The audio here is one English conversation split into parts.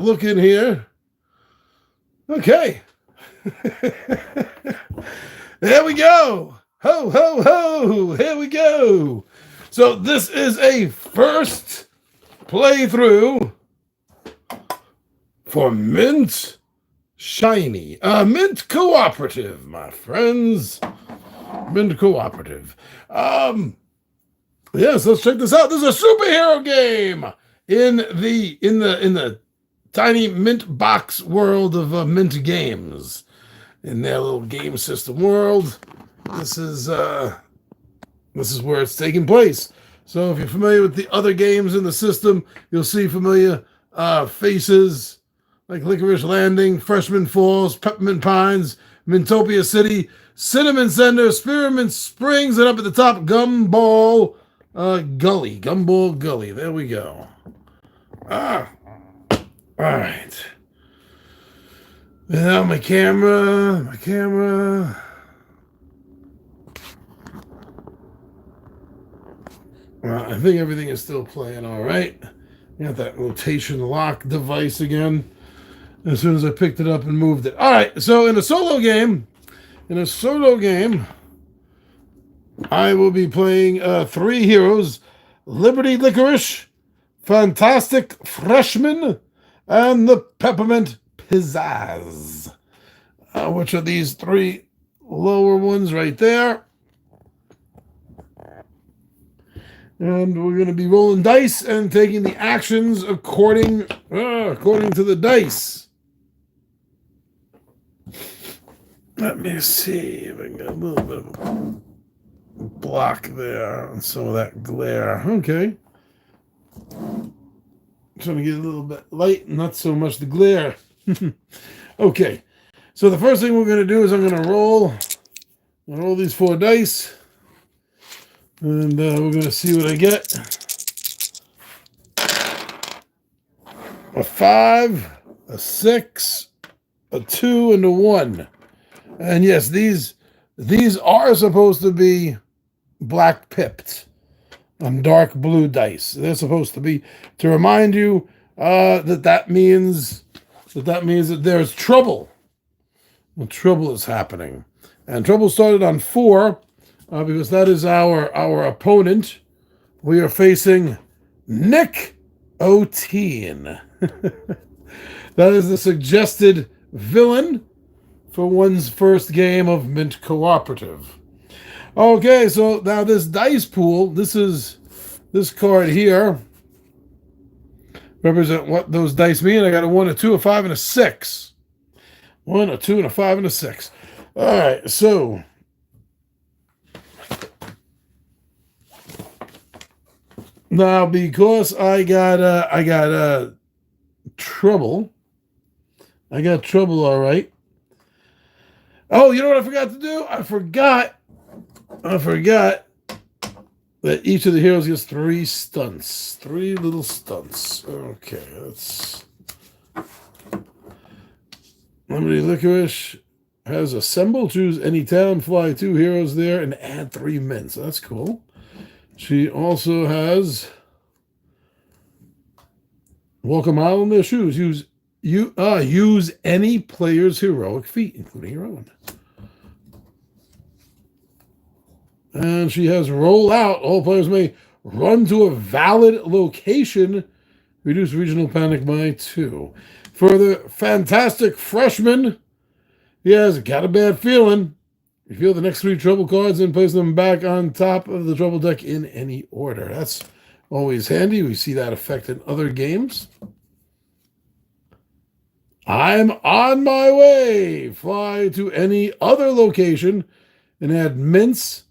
look in here. Okay. There we go. Ho, ho, ho. Here we go. So this is a first playthrough for Mint Shiny. Mint Cooperative, my friends. Mint Cooperative. Yes, let's check this out. This is a superhero game in the tiny Mint box world of Mint games. In their little game system world, this is where it's taking place. So if you're familiar with the other games in the system, you'll see familiar faces like Licorice Landing, Freshman Falls, Peppermint Pines, Mintopia City, Cinnamon Center, Spearmint Springs, and up at the top, Gumball Gully. Gumball Gully. There we go. All right. Now my camera. Well, I think everything is still playing all right. Got that rotation lock device again. As soon as I picked it up and moved it. All right, so in a solo game, I will be playing 3 heroes: Liberty Licorice, Fantastic Freshman, and the Peppermint Pizzazz. Which are these 3 lower ones right there? And we're going to be rolling dice and taking the actions according to the dice. Let me see if I can get a little bit of a block there and some of that glare. Okay. Trying to get a little bit light, not so much the glare. Okay. So the first thing we're going to do is I'm going to roll these 4 dice. And we're going to see what I get. A 5, a 6, a 2, and a 1. And yes, these are supposed to be black pipped on dark blue dice. They're supposed to be to remind you that means that there's trouble. Well, trouble is happening, and trouble started on 4 because that is our opponent. We are facing Nick O'Teen. That is the suggested villain for one's first game of Mint Cooperative. Okay, so now this dice pool, this card here, represent what those dice mean. I got a 1, a 2, a 5, and a 6. 1, a 2, and a 5, and a 6. All right, so now because I got trouble. I got trouble, all right. Oh, you know what I forgot to do? I forgot that each of the heroes gets 3 stunts. 3 little stunts. Okay, let's... Liberty Licorice has assemble. Choose any town, fly 2 heroes there, and add 3 mints. So that's cool. She also has walk a mile in their shoes. Use any player's heroic feat, including your own. And she has roll out. All players may run to a valid location. Reduce regional panic by 2. Further, Fantastic Freshman. He has got a bad feeling. Reveal the next 3 trouble cards and place them back on top of the trouble deck in any order. That's always handy. We see that effect in other games. I'm on my way. Fly to any other location and add mints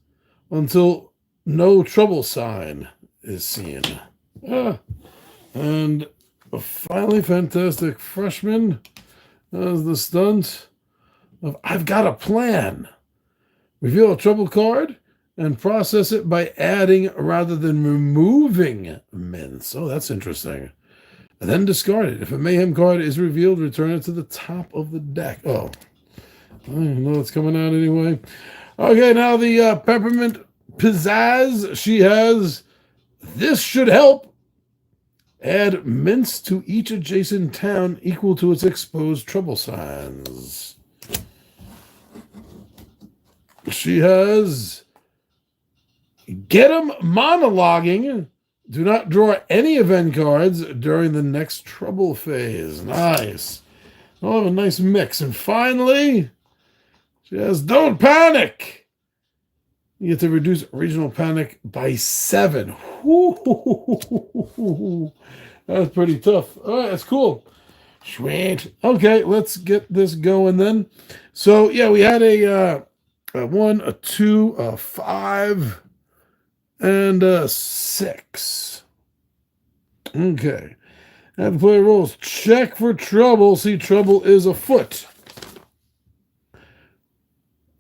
until no trouble sign is seen. And finally, Fantastic Freshman has the stunt of I've got a plan. Reveal a trouble card and process it by adding rather than removing mints. Oh, that's interesting. And then discard it. If a mayhem card is revealed, return it to the top of the deck. Oh, I don't know what's coming out anyway. Okay, now the Peppermint Pizzazz. She has, this should help. Add mints to each adjacent town equal to its exposed trouble signs. She has get 'em monologuing. Do not draw any event cards during the next trouble phase. Nice. I'll have a nice mix. And finally, she has don't panic. You get to reduce regional panic by 7. That's pretty tough. All right, that's cool. Sweet. Okay, let's get this going then. So, yeah, we had a 1, a 2, a 5, and a 6. Okay. Have the player rolls. Check for trouble. See, trouble is afoot.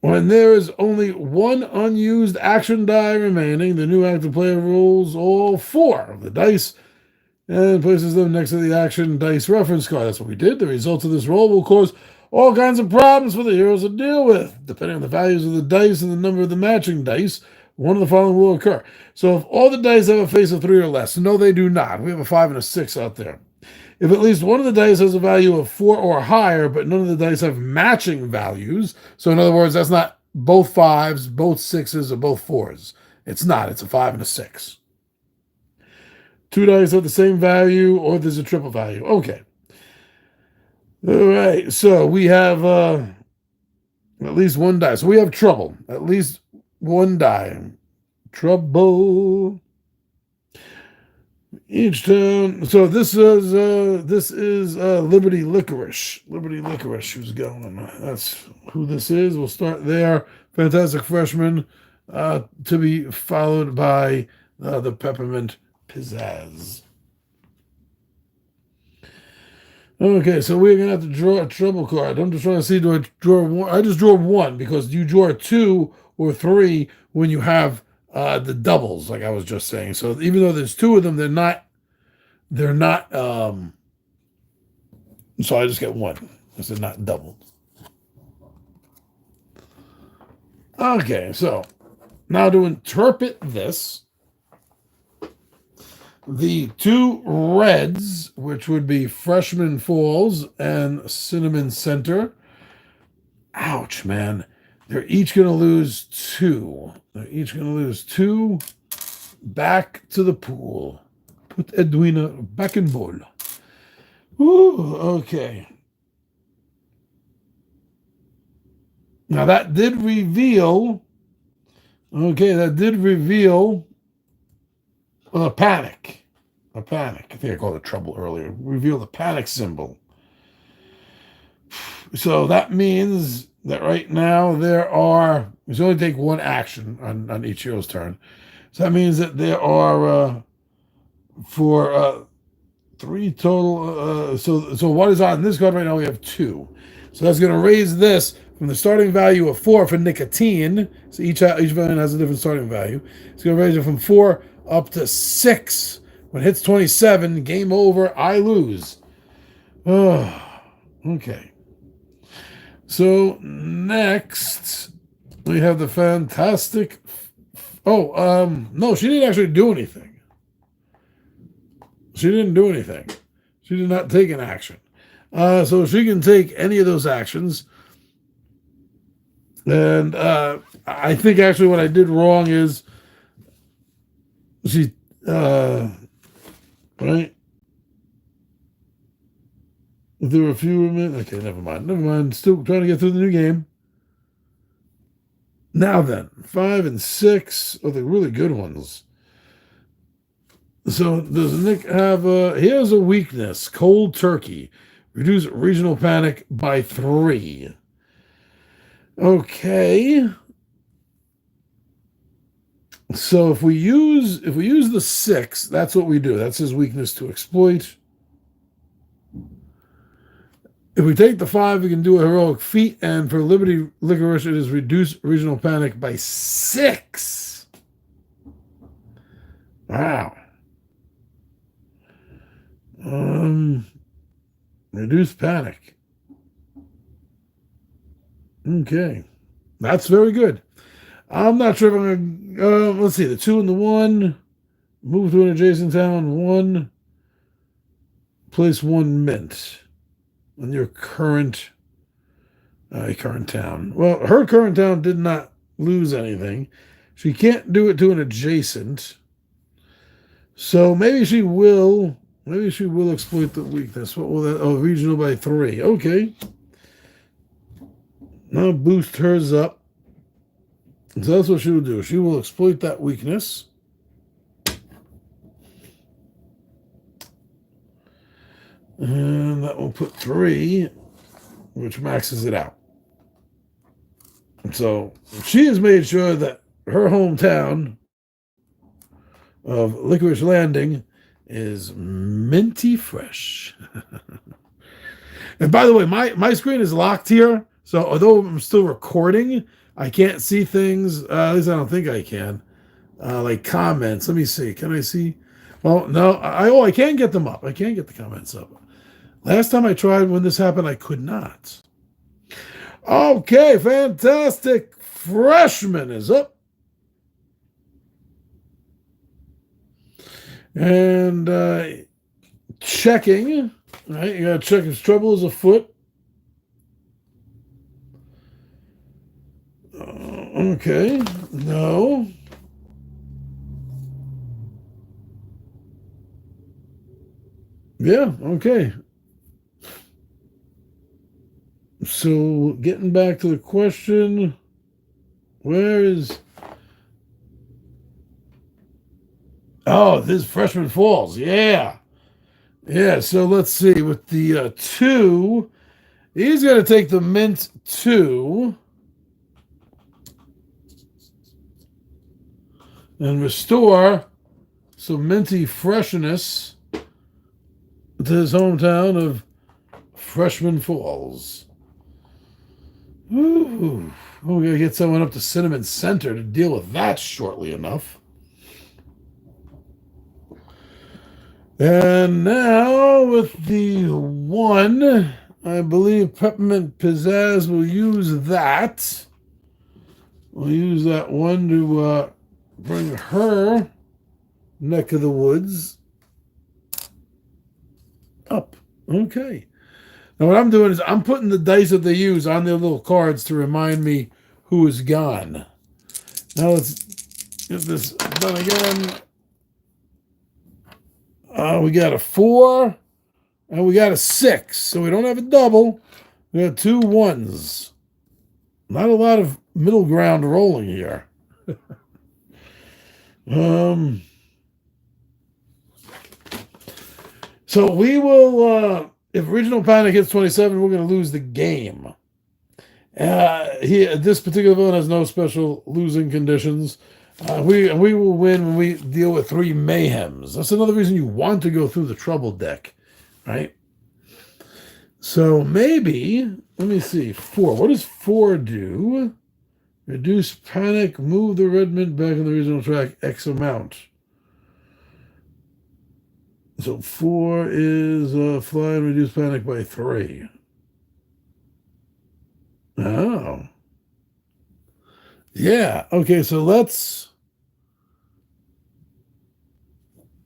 When there is only one unused action die remaining, the new active player rolls all 4 of the dice and places them next to the action dice reference card. That's what we did. The results of this roll will cause all kinds of problems for the heroes to deal with. Depending on the values of the dice and the number of the matching dice, one of the following will occur. So if all the dice have a face of 3 or less, no, they do not. We have a 5 and a 6 out there. If at least one of the dice has a value of 4 or higher, but none of the dice have matching values, so in other words, that's not both 5s, both 6s, or both 4s. It's not. It's a 5 and a 6. 2 dice have the same value, or there's a triple value. Okay. All right. So we have at least 1 die. So we have trouble. At least 1 die. Trouble. Each town. So this is Liberty Licorice. Liberty Licorice who's going. That's who this is. We'll start there. Fantastic Freshman, to be followed by the Peppermint Pizzazz. Okay, so we're gonna have to draw a trouble card. I'm just trying to see, do I draw 1? I just draw 1 because you draw 2 or 3 when you have the doubles, like I was just saying. So even though there's 2 of them, they're not. So I just get 1 because they're not doubled. Okay, so now to interpret this, the 2 reds, which would be Freshman Falls and Cinnamon Center. Ouch, man. They're each going to lose 2. They're each going to lose 2. Back to the pool. Put Edwina back in bowl. Ooh, okay. Now that did reveal. Okay, that did reveal a panic. A panic. I think I called it trouble earlier. Reveal the panic symbol. So that means that right now we only take 1 action on each hero's turn. So that means that there are for 3 total. So what is on this card right now? We have 2. So that's going to raise this from the starting value of 4 for nicotine. So each variant has a different starting value. It's going to raise it from 4 up to 6. When it hits 27, game over. I lose. Oh, okay. So next we have the fantastic. No, she didn't actually do anything. She didn't do anything. She did not take an action. So she can take any of those actions. And I think actually what I did wrong is she, right? There were a few women. Okay, never mind. Still trying to get through the new game. Now then, 5 and 6 are the really good ones. So does Nick have he has a weakness, cold turkey. Reduce regional panic by 3. Okay. So if we use the 6, that's what we do. That's his weakness to exploit. If we take the 5, we can do a heroic feat, and for Liberty Licorice, it is reduce regional panic by 6. Wow. Reduce panic. Okay. That's very good. I'm not sure if I'm going to, let's see, the 2 and the 1, move to an adjacent town, 1, place one mint in your current town. Well, her current town did not lose anything. She can't do it to an adjacent. So maybe she will. Maybe she will exploit the weakness. What will that? Oh, regional by 3. Okay. Now boost hers up. So that's what she will do. She will exploit that weakness. And that will put 3, which maxes it out. So she has made sure that her hometown of Licorice Landing is minty fresh. And by the way, my screen is locked here. So although I'm still recording, I can't see things. At least I don't think I can. Like comments. Let me see. Can I see? Well, no. I can get them up. I can get the comments up. Last time I tried when this happened, I could not. Okay, fantastic. Freshman is up. And checking. Right, you gotta check if trouble is afoot. Okay, no. Yeah, okay. So getting back to the question, where is... Oh, this Freshman Falls. Yeah. Yeah, so let's see. With the 2, he's going to take the mint 2 and restore some minty freshness to his hometown of Freshman Falls. Ooh. Oh, we got to get someone up to Cinnamon Center to deal with that shortly enough. And now with the 1, I believe Peppermint Pizzazz will use that. We'll use that 1 to bring her neck of the woods up. Okay. Now what I'm doing is I'm putting the dice that they use on their little cards to remind me who is gone. Now let's get this done again. We got a 4 and we got a 6. So we don't have a double. We got 2 1s. Not a lot of middle ground rolling here. So we will, if Regional Panic hits 27, we're going to lose the game. This particular villain has no special losing conditions. We will win when we deal with 3 mayhems. That's another reason you want to go through the trouble deck, right? So maybe, let me see, 4. What does 4 do? Reduce panic, move the red mint back on the regional track X amount. So 4 is fly and reduce panic by 3. Oh. Yeah. Okay, so this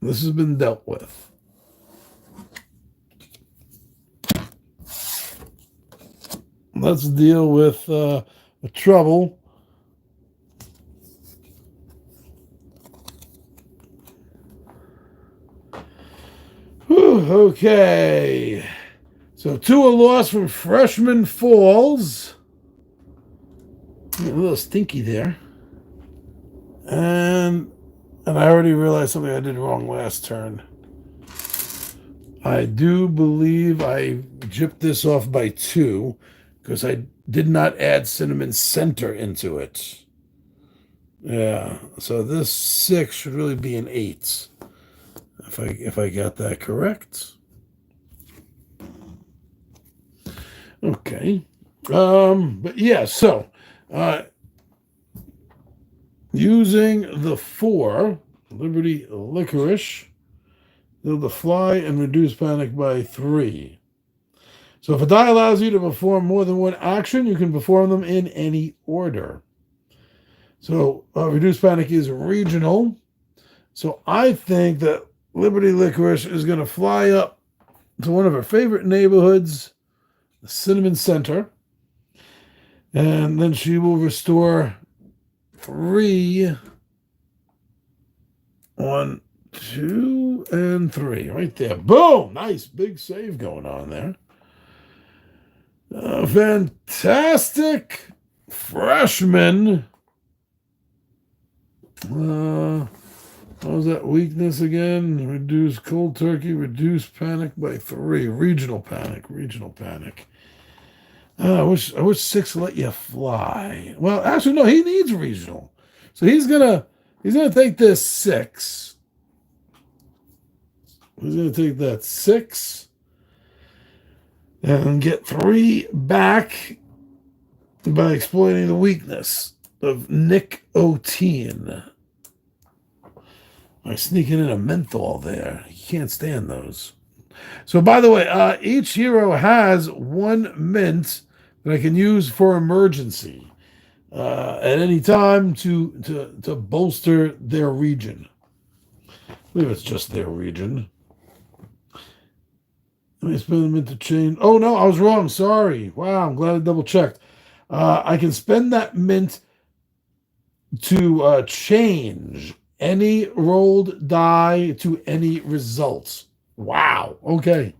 has been dealt with. Let's deal with the trouble. Whew, okay. So 2 are lost from Freshman Falls. A little stinky there. And I already realized something I did wrong last turn. I do believe I gypped this off by 2 because I did not add Cinnamon Center into it. Yeah, so this 6 should really be an 8 if I got that correct. Okay. But yeah, so using the 4, Liberty Licorice, they'll the fly and reduce panic by 3. So if a die allows you to perform more than 1 action, you can perform them in any order. So reduce panic is regional. So I think that Liberty Licorice is going to fly up to one of her favorite neighborhoods, the Cinnamon Center. And then she will restore 3, 1, 2, and 3. Right there. Boom! Nice big save going on there. Fantastic freshman. What was that weakness again? Reduce cold turkey, reduce panic by 3. Regional panic. I wish 6 let you fly. Well, actually, no, he needs regional. So he's gonna take this 6. He's gonna take that 6 and get 3 back by exploiting the weakness of nicotine. By sneaking in a menthol there. You can't stand those. So, by the way, each hero has 1 mint that I can use for emergency at any time to bolster their region. I believe it's just their region. Let me spend a mint to change. Oh, no, I was wrong. Sorry. Wow, I'm glad I double checked. I can spend that mint to change any rolled die to any results. Wow. Okay.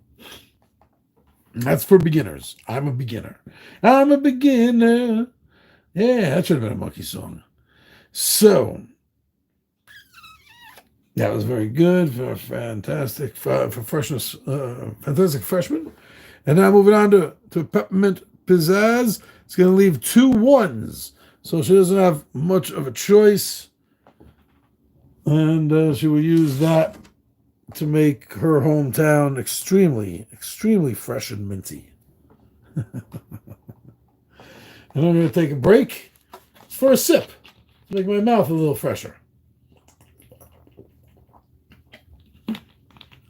That's for beginners. I'm a beginner. Yeah, that should have been a monkey song. So, that was very good for fantastic freshness, fantastic freshman. And now moving on to Peppermint Pizzazz. It's going to leave 2 1s. So she doesn't have much of a choice. And she will use that to make her hometown extremely, extremely fresh and minty. And I'm going to take a break for a sip to make my mouth a little fresher.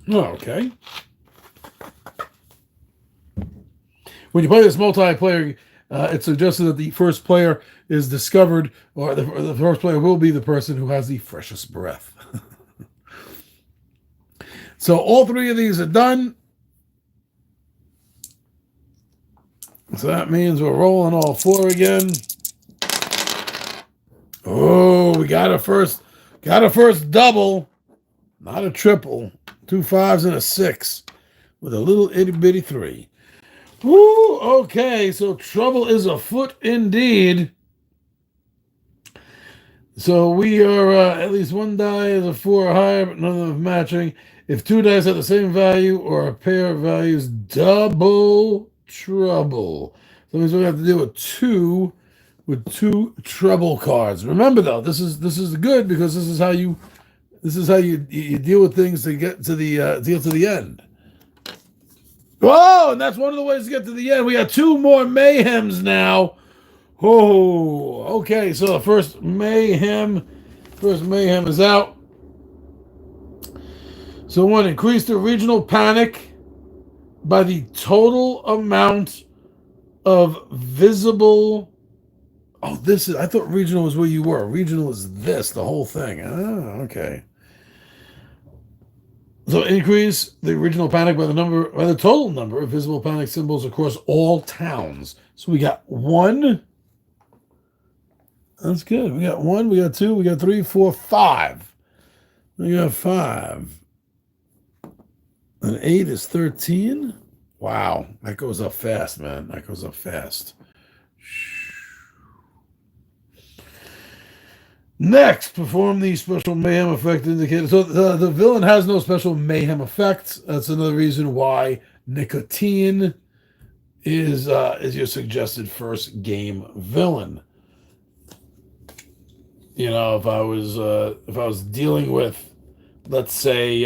Okay. When you play this multiplayer, it's suggested that the first player is discovered, or the first player will be the person who has the freshest breath. So all 3 of these are done. So that means we're rolling all 4 again. Oh, we got a first double, not a triple. 2 5s and a 6 with a little itty bitty 3. Woo, okay, so trouble is afoot indeed. So we are at least 1 die is a 4 or higher, but none of them matching. If 2 dice have the same value or a pair of values, double trouble. So that means we have to deal with 2 trouble cards. Remember though, this is good because this is how you deal with things to get to the end. Oh, and that's one of the ways to get to the end. We got 2 more mayhems now. Oh, okay. So the first mayhem is out. So 1, increase the regional panic by the total amount of visible. Oh, I thought regional was where you were. Regional is this, the whole thing. Oh, okay. So increase the regional panic by the total number of visible panic symbols across all towns. So we got 1. That's good. We got 1, we got 2, we got 3, 4, 5. We got 5. And 8 is 13. Wow, that goes up fast, man. That goes up fast. Next, perform the special mayhem effect indicator. So the villain has no special mayhem effect. That's another reason why nicotine is your suggested first game villain. You know, if I was dealing with, let's say,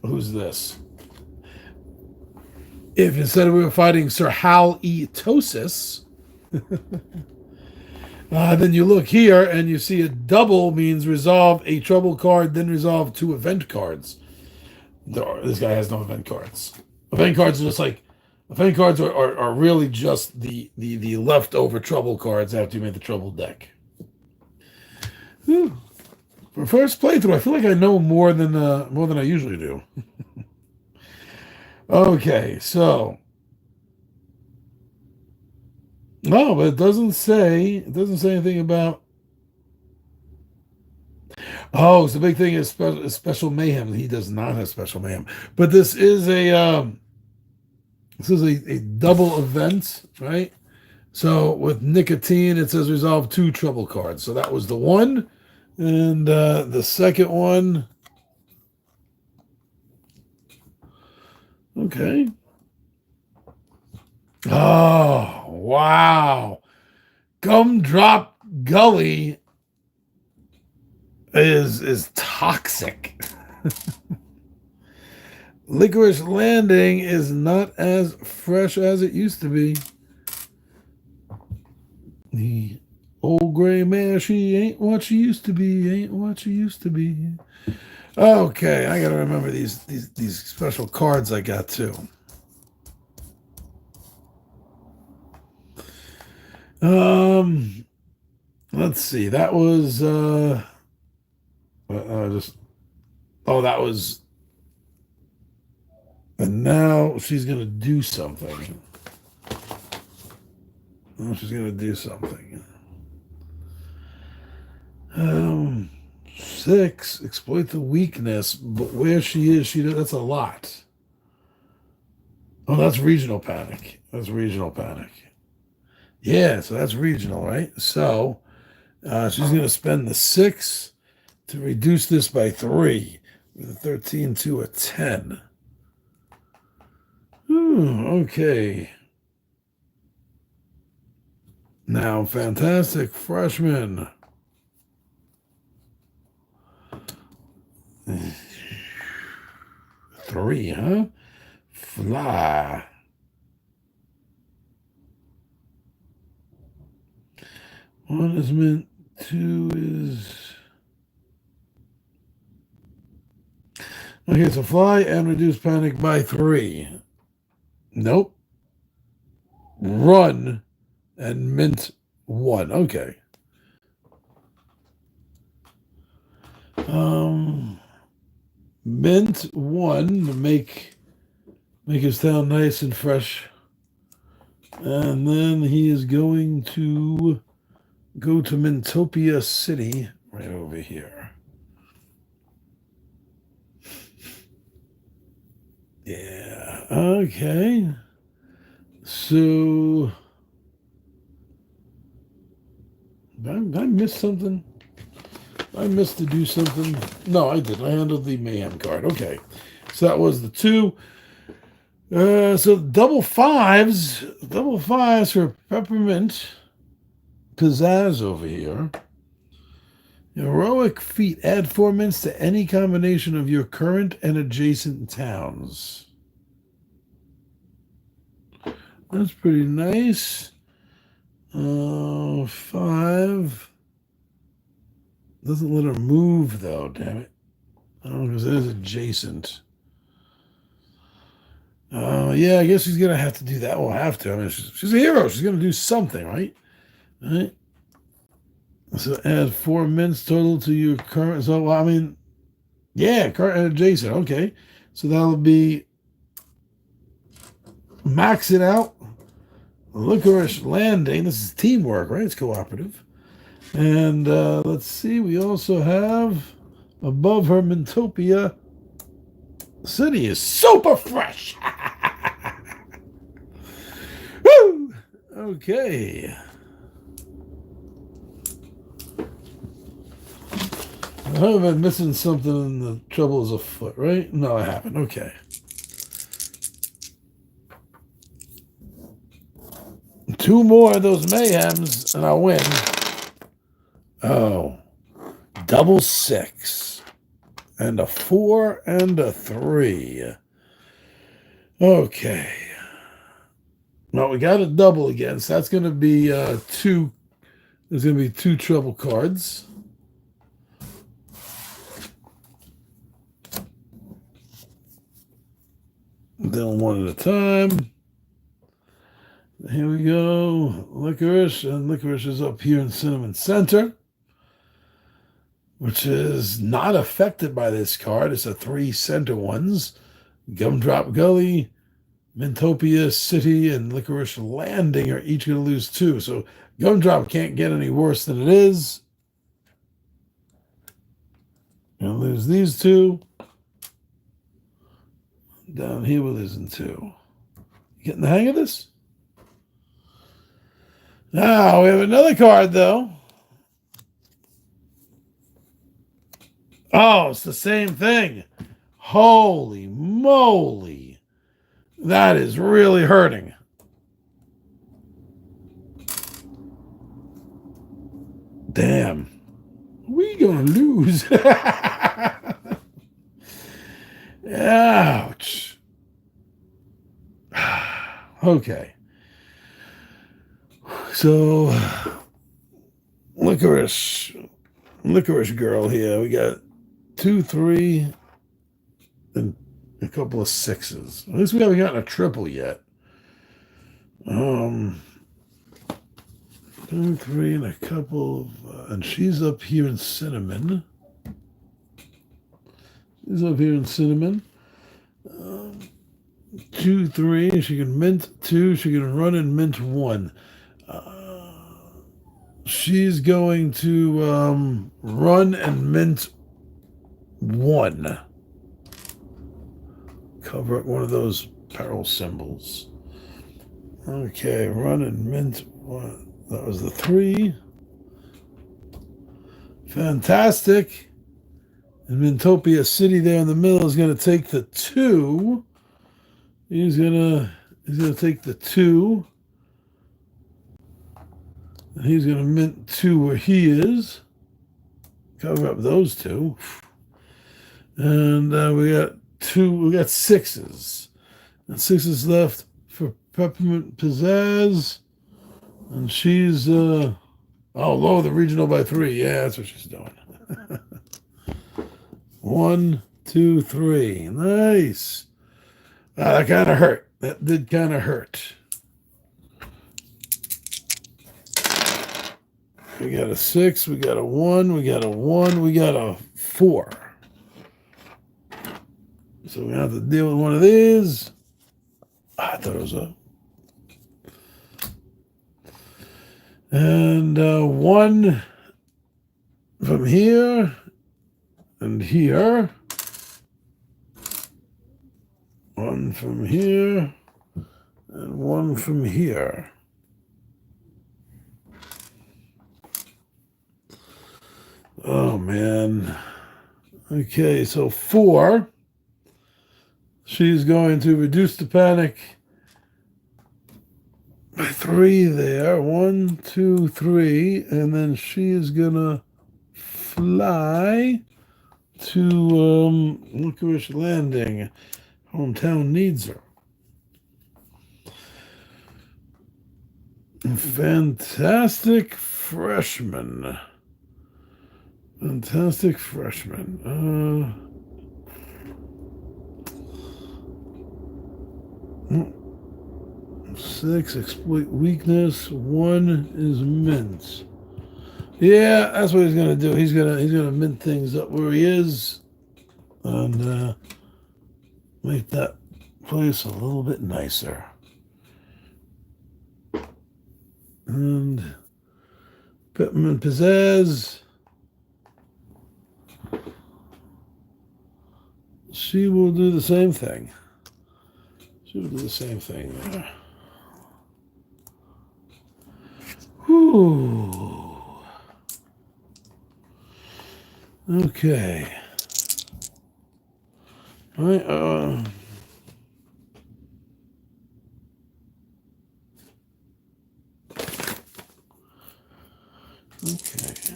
who's this? If instead we were fighting Sir Hal E. Tosis, then you look here and you see a double means resolve a trouble card, then resolve 2 event cards. This guy has no event cards. Event cards are really just the leftover trouble cards after you made the trouble deck. Whew. For first playthrough, I feel like I know more than I usually do. Okay, so no, but it doesn't say anything about. Oh, so the big thing is special mayhem. He does not have special mayhem, but this is a double event, right? So with nicotine, it says resolve two trouble cards. So that was the one, and the second one. Okay. Oh wow, Gumdrop Gully is toxic. Licorice Landing is not as fresh as it used to be. The old gray mare, she ain't what she used to be. Ain't what she used to be. Okay, I gotta remember these special cards I got too. Um, let's see. That was just that was, and now she's gonna do something. Now she's gonna do something. Um, Six, exploit the weakness, but where she is, that's a lot. Oh, that's regional panic. That's regional panic. Yeah, so that's regional, right? So she's going to spend the 6 to reduce this by 3, with a 13 to a 10. Okay. Now, fantastic freshman. Three, huh? Fly. One is meant, two is. Okay, so fly and reduce panic by 3. Nope. Run and mint 1. Okay. Mint 1 to make his town nice and fresh. And then he is going to go to Mintopia City right over here. Yeah. Okay. So did I miss something? I missed to do something. No, I didn't. I handled the mayhem card. Okay. So that was the 2. So double fives for Peppermint Pizzazz over here. Heroic feat. Add 4 mints to any combination of your current and adjacent towns. That's pretty nice. 5. Doesn't let her move though, damn it. Oh, because it is adjacent. Yeah, I guess she's gonna have to do that. We'll have to. I mean, she's a hero. She's gonna do something, right? All right. So add 4 mints total to your current. So I mean, yeah, current and adjacent. Okay, so that'll be max it out. Licorice Landing. This is teamwork, right? It's cooperative. And let's see. We also have above her Mintopia City is super fresh. Woo! Okay. I haven't been missing something in the troubles afoot, right? No, I haven't. Okay. 2 more of those mayhems and I win. Oh. Double 6. And a 4 and a 3. Okay. Well, we got a double again, so that's going to be 2. There's going to be 2 trouble cards. Then 1 at a time. Here we go. Licorice, and Licorice is up here in Cinnamon Center, which is not affected by this card. It's a 3 center ones. Gumdrop Gully, Mintopia City, and Licorice Landing are each going to lose 2. So Gumdrop can't get any worse than it is. Going to lose these 2. Down here we're losing 2. You getting the hang of this? Now we have another card, though. Oh, it's the same thing. Holy moly. That is really hurting. Damn. We gonna lose. Ouch. Okay. So, licorice girl here. We got 2, 3, and a couple of 6s. At least we haven't gotten a triple yet. 2, 3, and a couple of, and she's up here in cinnamon. She's up here in cinnamon. 2, 3. She can mint 2. She can run and mint 1. She's going to run and mint 1. Cover up one of those peril symbols. Okay, run and mint 1. That was the 3. Fantastic. And Mintopia City there in the middle is going to take the 2. He's gonna take the 2. And he's gonna mint 2 where he is. Cover up those 2. And we got 6s. And 6s left for Peppermint Pizzazz. And she's lower the regional by 3. Yeah, that's what she's doing. 1, 2, 3. Nice. That kind of hurt. That did kind of hurt. We got a 6, we got a 1, we got a 1, we got a 4. So we have to deal with one of these. I thought it was a... And 1 from here and here. 1 from here and 1 from here. Oh, man. Okay, so 4. She's going to reduce the panic by 3 there. 1, 2, 3. And then she is going to fly to Licorice Landing. Hometown needs her. Fantastic freshman. Fantastic freshman. 6, exploit weakness. 1 is mint. Yeah, that's what he's gonna do. He's gonna mint things up where he is, and make that place a little bit nicer. And Peppermint Pizzazz. She will do the same thing. She will do the same thing there. Whew. Okay. All right. Okay.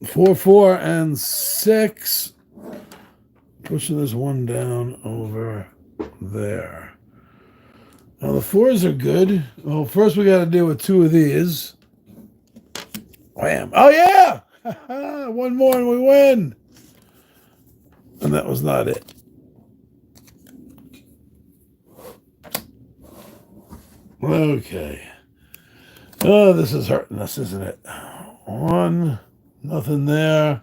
4, 4, and 6. Pushing this 1 down over there. Now the 4s are good. Well, first we got to deal with 2 of these. Wham! Oh yeah! 1 more and we win. And that was not it. Okay. Oh, this is hurting us, isn't it? 1, nothing there.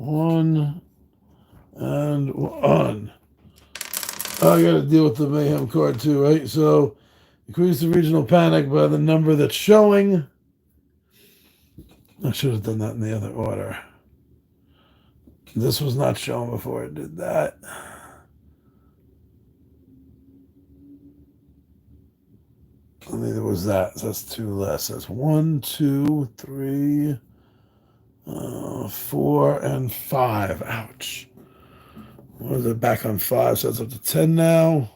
1 and 1. I got to deal with the mayhem card too, right? So increase the regional panic by the number that's showing. I should have done that in the other order. This was not shown before I did that. Neither was that. So that's 2 less. That's 1, 2, 3, 4, and 5. Ouch. What is it? Back on 5, so that's up to 10 now.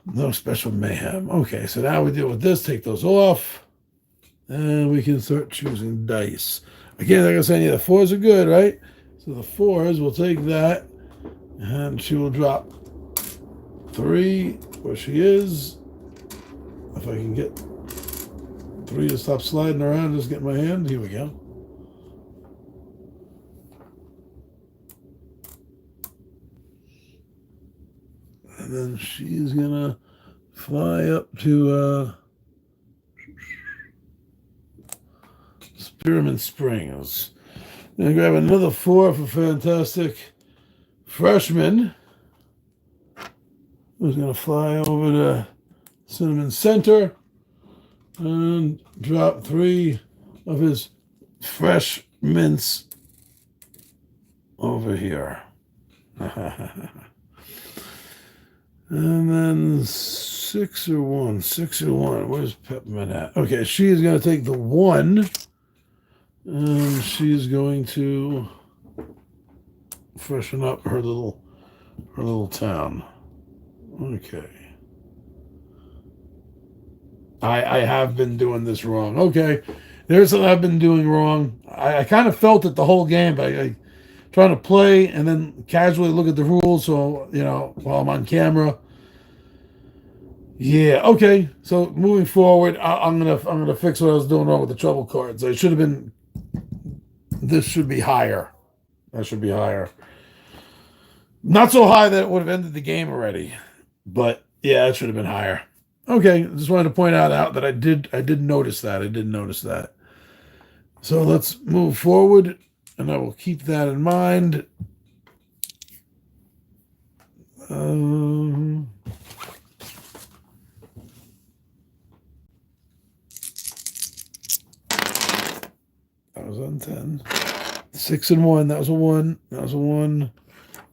No special mayhem. Okay, so now we deal with this. Take those off. And we can start choosing dice. Again, like I was saying, yeah, the 4s are good, right? So the 4s, we'll take that. And she will drop 3 where she is. If I can get 3 to stop sliding around, just get my hand. Here we go. And then she's gonna fly up to Spearmint Springs. Then grab another 4 for Fantastic Freshman, who's gonna fly over to Cinnamon Center and drop 3 of his fresh mints over here. And then 6 or 1. 6 or 1. Where's Peppermint at? Okay, she's going to take the 1. And she's going to freshen up her little town. Okay. I have been doing this wrong. Okay. There's something I've been doing wrong. I kind of felt it the whole game, but I trying to play and then casually look at the rules, so while I'm on camera. Yeah, okay. So moving forward, I'm gonna fix what I was doing wrong with the trouble cards. I should have been. This should be higher. That should be higher. Not so high that it would have ended the game already, but yeah, it should have been higher. Okay, just wanted to point out that I did notice that. I did notice that. So let's move forward. And I will keep that in mind. That was on 10. 6 and 1. That was a 1. That was a 1.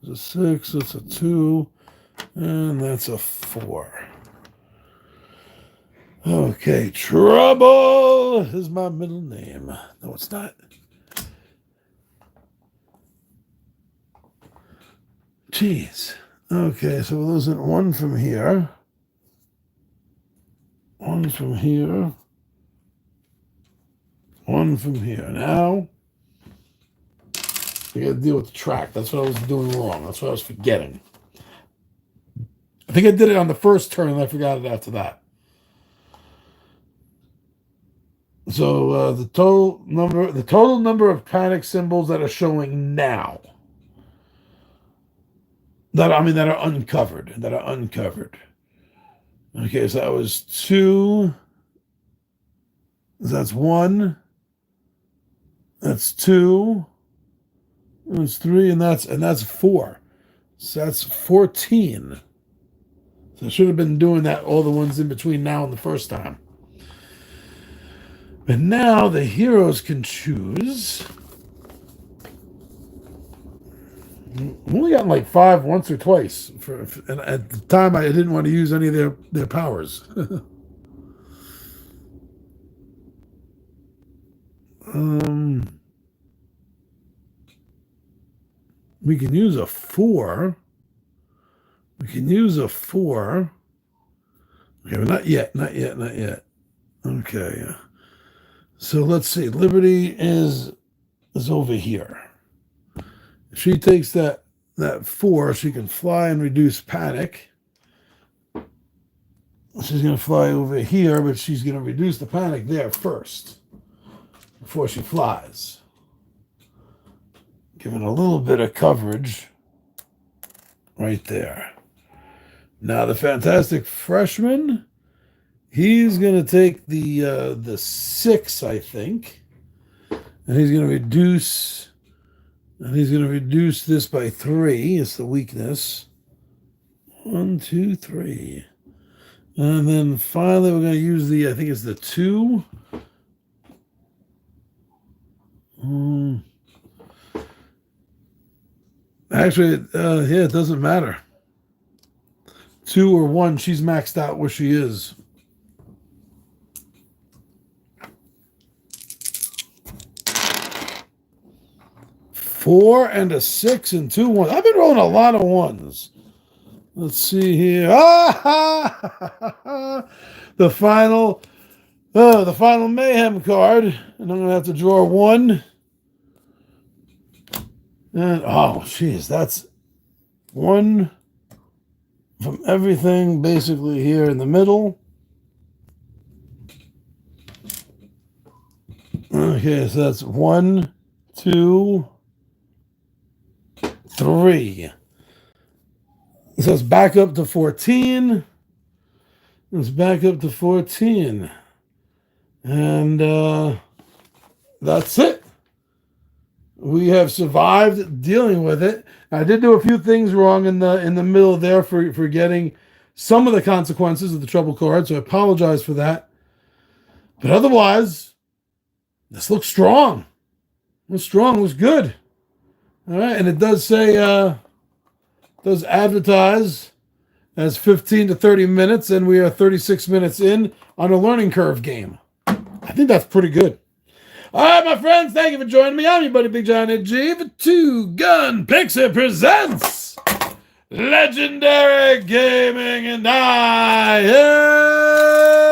That's a 6. That's a 2. And that's a 4. Okay, Trouble is my middle name. No, it's not. Jeez. Okay, so we're losing 1 from here. 1 from here. 1 from here. Now, we got to deal with the track. That's what I was doing wrong. That's what I was forgetting. I think I did it on the first turn, and I forgot it after that. So the total number of panic symbols that are showing now. That are uncovered. Okay, so that was 2. That's 1. That's 2. That's 3, and that's 4. So that's 14. So I should have been doing that all the ones in between now and the first time. But now the heroes can choose. I've only gotten like 5 once or twice. And at the time, I didn't want to use any of their powers. We can use a 4. Okay, but not yet. Okay. So let's see. Liberty is over here. If she takes that 4, she can fly and reduce panic. She's going to fly over here, but she's going to reduce the panic there first before she flies. Giving a little bit of coverage right there. Now the Fantastic Freshman, he's going to take the 6, I think. And he's going to reduce this by 3. It's the weakness. 1, 2, 3. And then finally we're going to use I think it's the 2. Actually, yeah, it doesn't matter. 2 or 1, she's maxed out where she is. Four and a 6 and 2 1s. I've been rolling a lot of 1s. Let's see here. The final mayhem card, and I'm gonna have to draw 1. And oh, jeez, that's 1 from everything basically here in the middle. Okay, so that's 1, 2, 3. So it's back up to 14. It's back up to 14. And that's it. We have survived dealing with it. I did do a few things wrong in the middle there for getting some of the consequences of the trouble card, so I apologize for that. But otherwise, this looks strong. Looks good. All right, and it does say, does advertise as 15 to 30 minutes, and we are 36 minutes in on a learning curve game. I think that's pretty good. All right, my friends, thank you for joining me. I'm your buddy Big John G for Two Gun Pixie presents Legendary Gaming, and I am